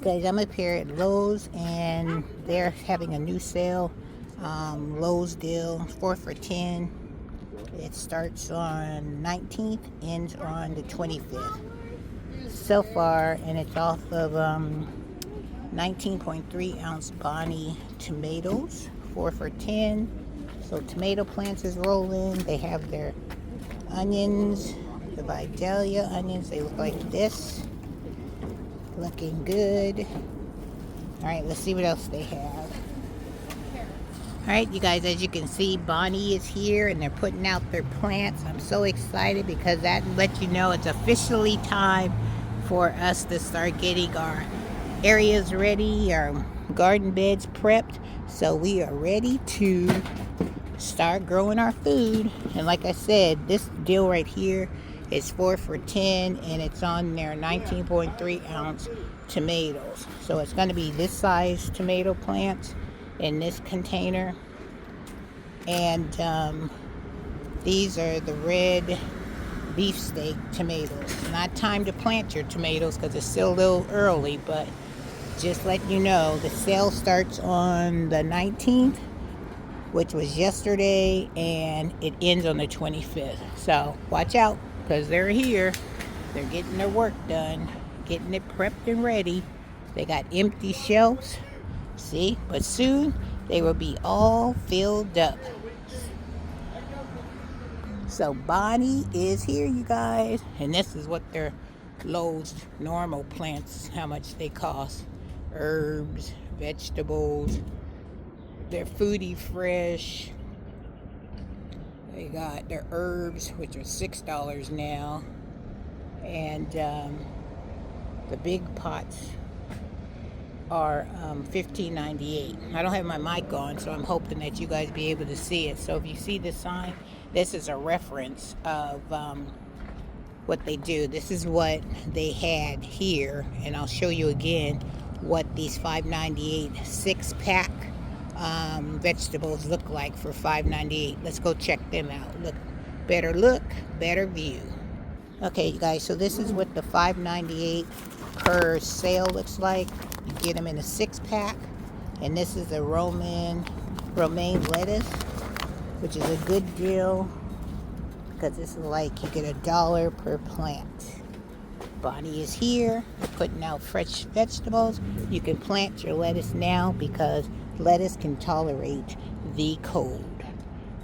guys, I'm up here at Lowe's and they're having a new sale. Lowe's deal, 4 for $10. It starts on 19th, ends on the 25th. So far, and it's off of 19.3 ounce Bonnie tomatoes, 4 for $10. So tomato plants is rolling. They have their onions, the Vidalia onions. They look like this. Looking good. Alright, let's see what else they have. Alright, you guys, as you can see, Bonnie is here and they're putting out their plants. I'm so excited because that lets you know it's officially time for us to start getting our areas ready, our garden beds prepped, so we are ready to start growing our food. And like I said, this deal right here is 4 for $10 and it's on their 19.3 ounce tomatoes. So it's going to be this size tomato plants in this container. And these are the red beefsteak tomatoes. Not time to plant your tomatoes because it's still a little early, but just let you know the sale starts on the 19th, which was yesterday, and it ends on the 25th. So watch out because they're here. They're getting their work done, getting it prepped and ready. They got empty shelves, see, but soon they will be all filled up. So Bonnie is here, you guys, and this is what their Lowe's normal plants, how much they cost. Herbs, vegetables, they're foodie fresh. They got their herbs, which are $6 now, and the big pots are $15.98. I don't have my mic on, so I'm hoping that you guys be able to see it. So if you see this sign, this is a reference of what they do. This is what they had here, and I'll show you again what these $5.98 6-pack vegetables look like for $5.98. Let's go check them out. Look, better view. Okay, you guys, so this is what the $5.98 per sale looks like. You get them in a 6-pack, and this is a romaine lettuce, which is a good deal because this is like you get $1 per plant. Bonnie is here putting out fresh vegetables. You can plant your lettuce now because lettuce can tolerate the cold.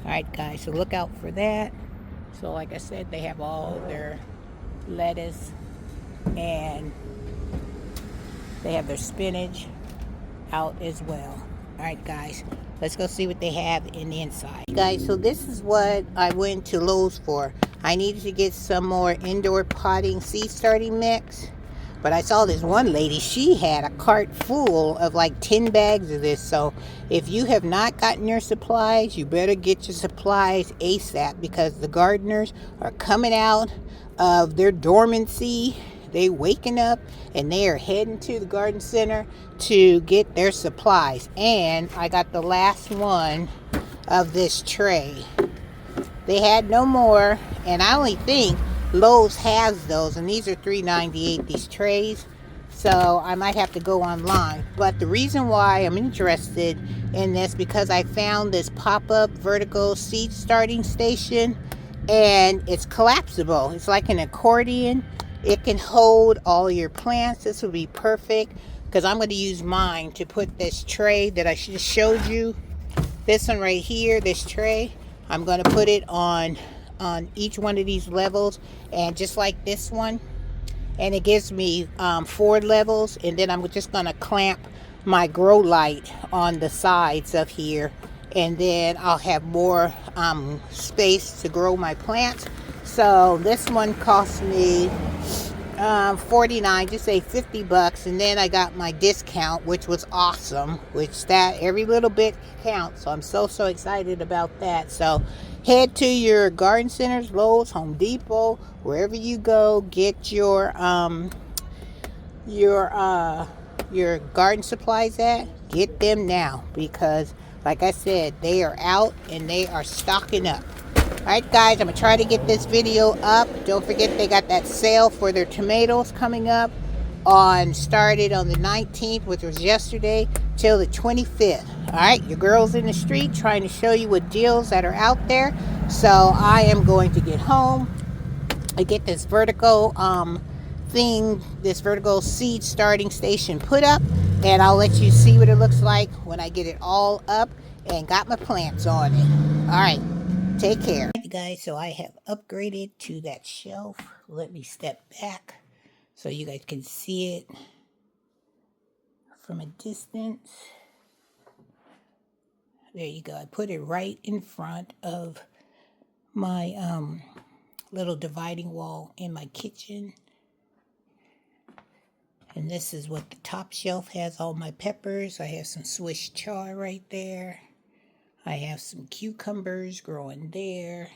Alright guys, so look out for that. So like I said, they have all their lettuce and they have their spinach out as well. Alright guys, let's go see what they have in the inside. Guys, so this is what I went to Lowe's for. I needed to get some more indoor potting seed starting mix. But I saw this one lady, she had a cart full of like 10 bags of this. So if you have not gotten your supplies, you better get your supplies ASAP because the gardeners are coming out of their dormancy. They waking up and they are heading to the garden center to get their supplies. And I got the last one of this tray. They had no more, and I only think Lowe's has those, and these are $3.98, these trays. So I might have to go online. But the reason why I'm interested in this because I found this pop-up vertical seed starting station, and it's collapsible. It's like an accordion. It can hold all your plants. This would be perfect because I'm going to use mine to put this tray that I just showed you. This one right here, this tray, I'm going to put it on each one of these levels, and just like this one, and it gives me 4 levels, and then I'm just going to clamp my grow light on the sides of here, and then I'll have more space to grow my plants. So this one cost me $49, just say $50, and then I got my discount, which was awesome, which that every little bit counts. So I'm so excited about that. So head to your garden centers, Lowe's, Home Depot, wherever you go, get your garden supplies at. Get them now because, like I said, they are out and they are stocking up. Alright guys, I'm going to try to get this video up. Don't forget they got that sale for their tomatoes coming up. started on the 19th, which was yesterday, till the 25th. All right, your girl's in the street trying to show you what deals that are out there. So I am going to get home. I get this vertical this vertical seed starting station put up, and I'll let you see what it looks like when I get it all up and got my plants on it. All right, take care. All right, guys, so I have upgraded to that shelf. Let me step back so you guys can see it from a distance. There you go. I put it right in front of my little dividing wall in my kitchen. And this is what the top shelf has, all my peppers. I have some Swiss chard right there. I have some cucumbers growing there.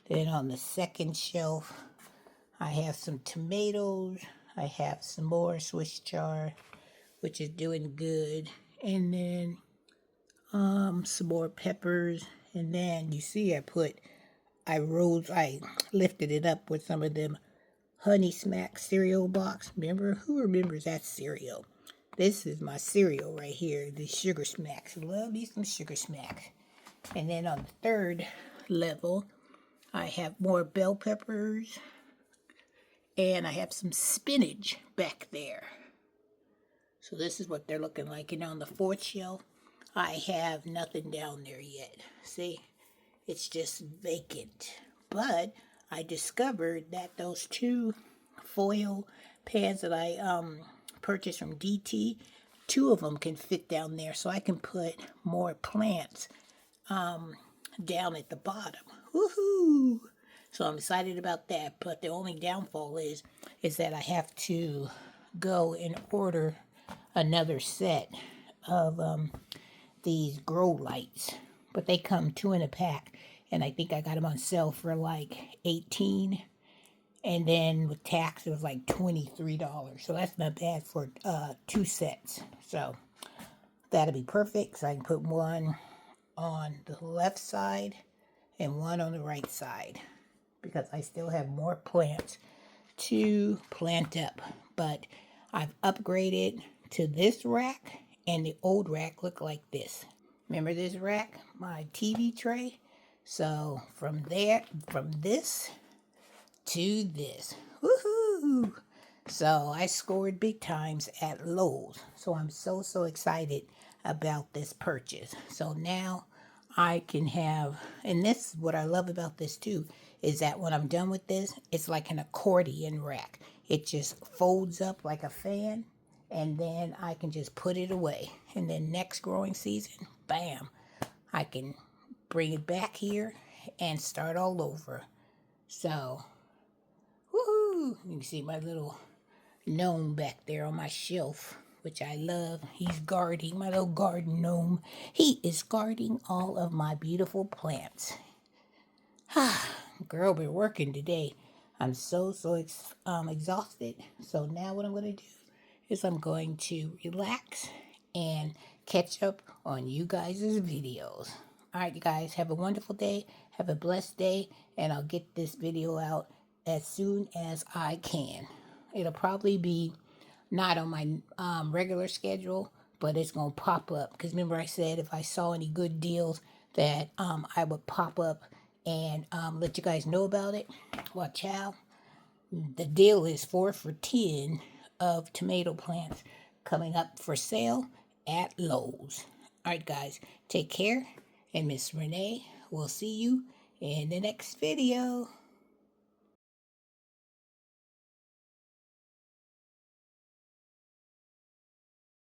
Then on the second shelf, I have some tomatoes. I have some more Swiss chard, which is doing good. And then some more peppers. And then you see I lifted it up with some of them Honey Smack cereal box. Who remembers that cereal? This is my cereal right here, the Sugar Smacks. Love me some Sugar Smacks. And then on the third level, I have more bell peppers. And I have some spinach back there. So this is what they're looking like. And on the fourth shelf, I have nothing down there yet. See? It's just vacant. But I discovered that those two foil pans that I purchased from DT, two of them can fit down there, so I can put more plants down at the bottom. Woohoo! So I'm excited about that. But the only downfall is that I have to go and order another set of these grow lights. But they come 2 in a pack, and I think I got them on sale for like $18, and then with tax it was like $23. So that's not bad for 2 sets. So that'll be perfect. So I can put one on the left side and one on the right side, because I still have more plants to plant up. But I've upgraded to this rack, and the old rack looked like this. Remember this rack? My TV tray? So from this to this. Woohoo! So I scored big times at Lowe's. So I'm so excited about this purchase. So now I can have, and this is what I love about this too, is that when I'm done with this, it's like an accordion rack. It just folds up like a fan, and then I can just put it away. And then next growing season, bam, I can bring it back here and start all over. So, woohoo! You can see my little gnome back there on my shelf, which I love. He's guarding, my little garden gnome. He is guarding all of my beautiful plants. Girl, been working today. I'm so exhausted. So now what I'm going to do is I'm going to relax and catch up on you guys' videos. All right, you guys, have a wonderful day. Have a blessed day. And I'll get this video out as soon as I can. It'll probably be not on my regular schedule, but it's going to pop up. Because remember I said if I saw any good deals that I would pop up and let you guys know about it. Watch out. The deal is 4 for $10 of tomato plants coming up for sale at Lowe's. All right, guys, take care. And Miss Renee, we'll see you in the next video.